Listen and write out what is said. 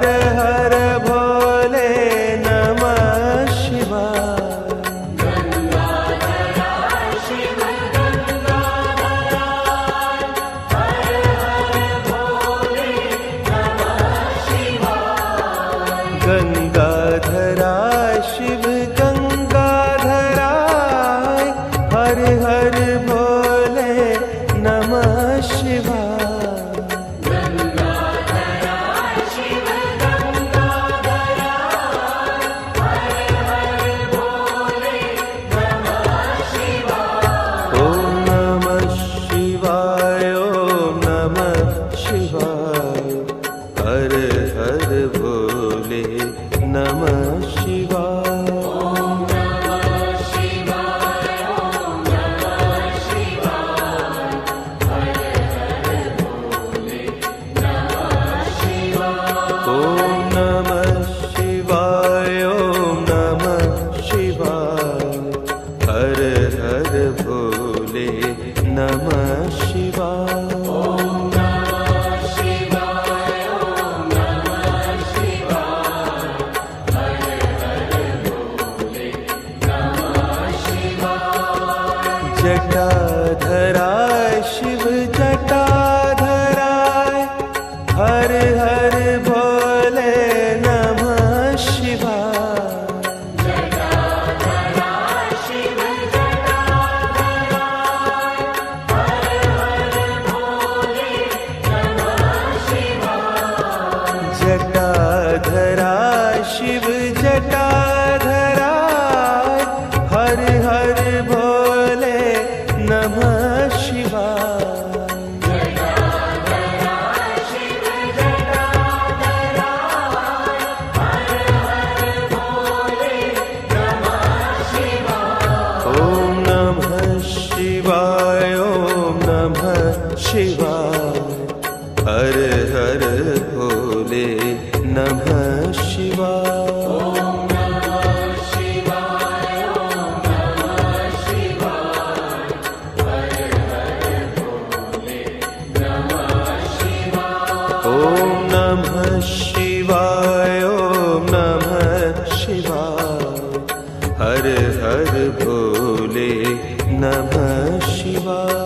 हर हर भोले नमः शिवाय। गंगाधरा शिव गंगाधरा हर हर भोले नमः शिवाय। गंगाधरा शिव गंगाधरा हर हर भोले नमः शिवाय। गंगाधरा शिव गंगाधरा हर हर भोले नमः शिवाय। ओम नमः शिवाय ओम नमः शिवाय हर हर भोले नमः शिवाय। ओम नमः शिवाय ओम नमः शिवाय हर हर भोले नमः शिवाय। ओम नमः शिवाय ओम नमः शिवाय हर हर भोले नमः शिवाय। ओम नमः शिवाय ओम नमः शिवाय हर हर भोले नमः शिवाय। जटाधरा शिव जटाधरा हर हर भोले नमः शिवाय। जटाधरा शिव जटाधरा हर हर भोले नमः शिवाय। जटाधरा शिव जटाधरा हर हर भोले नमः शिवाय। जटाधरा शिव जटाधरा हर हर भोले नमः शिवाय। ओम नमः शिवाय ओम नमः शिवाय हर हर भोले नमः शिवाय। ओम नमः शिवाय ओम नमः शिवाय हर हर भोले नमः शिवाय। ओम नमः शिवाय ओम नमः शिवाय हर हर भोले नमः शिवाय।